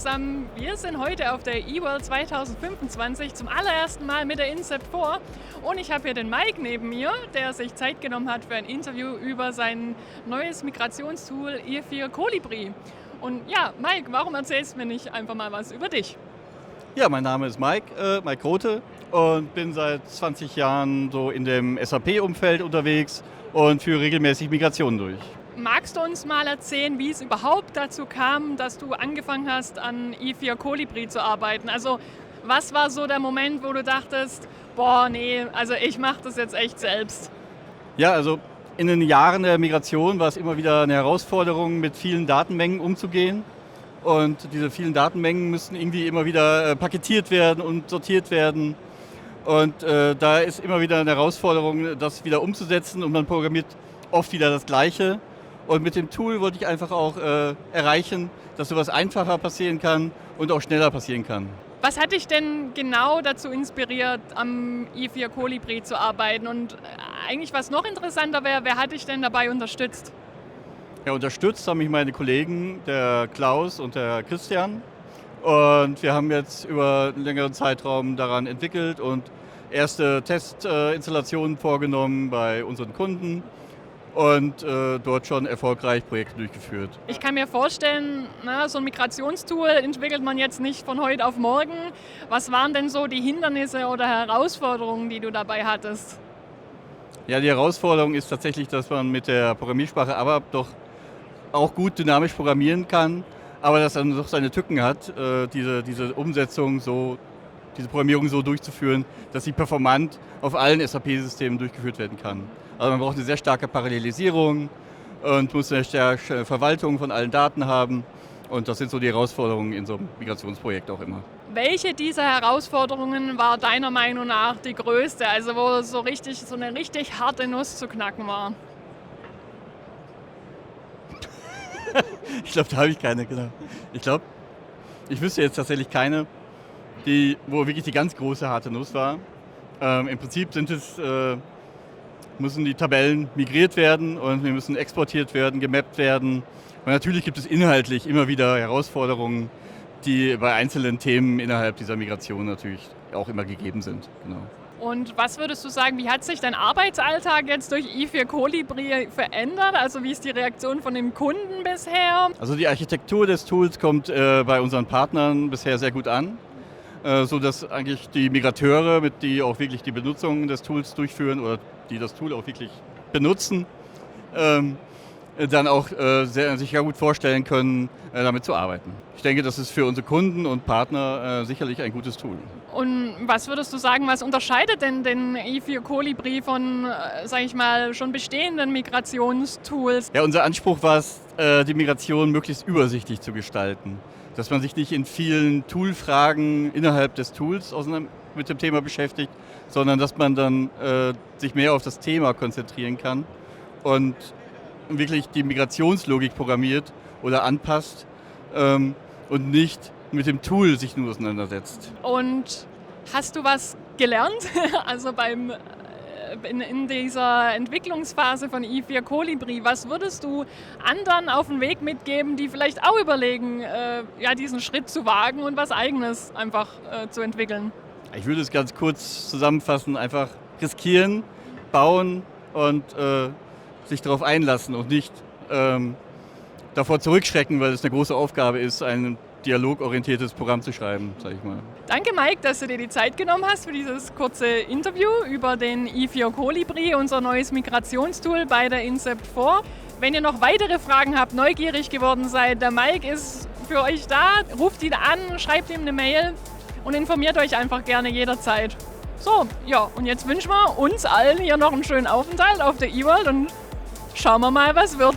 zusammen, wir sind heute auf der eWorld 2025 zum allerersten Mal mit der Incept4 und ich habe hier den Mike neben mir, der sich Zeit genommen hat für ein Interview über sein neues Migrationstool E4 Colibri. Und ja, Mike, warum erzählst du mir nicht einfach mal was über dich? Ja, mein Name ist Mike Grote und bin seit 20 Jahren so in dem SAP-Umfeld unterwegs und führe regelmäßig Migrationen durch. Magst du uns mal erzählen, wie es überhaupt dazu kam, dass du angefangen hast, an E4 Colibri zu arbeiten? Also was war so der Moment, wo du dachtest, boah, nee, also ich mache das jetzt echt selbst? Ja, also in den Jahren der Migration war es immer wieder eine Herausforderung, mit vielen Datenmengen umzugehen. Und diese vielen Datenmengen müssen irgendwie immer wieder paketiert werden und sortiert werden. Und da ist immer wieder eine Herausforderung, das wieder umzusetzen und man programmiert oft wieder das Gleiche. Und mit dem Tool wollte ich einfach auch erreichen, dass sowas einfacher passieren kann und auch schneller passieren kann. Was hat dich denn genau dazu inspiriert, am E4 Colibri zu arbeiten? Und eigentlich was noch interessanter wäre, wer hat dich denn dabei unterstützt? Ja, unterstützt haben mich meine Kollegen, der Klaus und der Christian. Und wir haben jetzt über einen längeren Zeitraum daran entwickelt und erste Testinstallationen vorgenommen bei unseren Kunden und dort schon erfolgreich Projekte durchgeführt. Ich kann mir vorstellen, so ein Migrationstool entwickelt man jetzt nicht von heute auf morgen. Was waren denn so die Hindernisse oder Herausforderungen, die du dabei hattest? Ja, die Herausforderung ist tatsächlich, dass man mit der Programmiersprache ABAP doch auch gut dynamisch programmieren kann, aber dass dann doch seine Tücken hat, diese Umsetzung diese Programmierung so durchzuführen, dass sie performant auf allen SAP-Systemen durchgeführt werden kann. Also man braucht eine sehr starke Parallelisierung und muss eine starke Verwaltung von allen Daten haben. Und das sind so die Herausforderungen in so einem Migrationsprojekt auch immer. Welche dieser Herausforderungen war deiner Meinung nach die größte, also wo so eine richtig harte Nuss zu knacken war? Ich glaube, da habe ich keine, genau. Ich wüsste jetzt tatsächlich keine, wo wirklich die ganz große harte Nuss war. Im Prinzip müssen die Tabellen migriert werden und wir müssen exportiert werden, gemappt werden. Und natürlich gibt es inhaltlich immer wieder Herausforderungen, die bei einzelnen Themen innerhalb dieser Migration natürlich auch immer gegeben sind. Genau. Und was würdest du sagen, wie hat sich dein Arbeitsalltag jetzt durch E4 Colibri verändert? Also wie ist die Reaktion von dem Kunden bisher? Also die Architektur des Tools kommt bei unseren Partnern bisher sehr gut an, sodass eigentlich die Migrateure, die auch wirklich die Benutzung des Tools durchführen oder die das Tool auch wirklich benutzen, dann auch sich ja gut vorstellen können, damit zu arbeiten. Ich denke, das ist für unsere Kunden und Partner sicherlich ein gutes Tool. Und was würdest du sagen, was unterscheidet denn den E4 Colibri von, sage ich mal, schon bestehenden Migrationstools? Ja, unser Anspruch war es, die Migration möglichst übersichtlich zu gestalten. Dass man sich nicht in vielen Toolfragen innerhalb des Tools mit dem Thema beschäftigt, sondern dass man dann sich mehr auf das Thema konzentrieren kann und wirklich die Migrationslogik programmiert oder anpasst und nicht mit dem Tool sich nur auseinandersetzt. Und hast du was gelernt? Also in dieser Entwicklungsphase von E4 Colibri, was würdest du anderen auf den Weg mitgeben, die vielleicht auch überlegen, diesen Schritt zu wagen und was Eigenes einfach zu entwickeln? Ich würde es ganz kurz zusammenfassen, einfach riskieren, bauen und sich darauf einlassen und nicht davor zurückschrecken, weil es eine große Aufgabe ist, ein dialogorientiertes Programm zu schreiben, sage ich mal. Danke Mike, dass du dir die Zeit genommen hast für dieses kurze Interview über den E4 Colibri, unser neues Migrationstool bei der Incept4. Wenn ihr noch weitere Fragen habt, neugierig geworden seid, der Mike ist für euch da, ruft ihn an, schreibt ihm eine Mail und informiert euch einfach gerne jederzeit. So, ja, und jetzt wünschen wir uns allen hier noch einen schönen Aufenthalt auf der eWorld und schauen wir mal, was wird.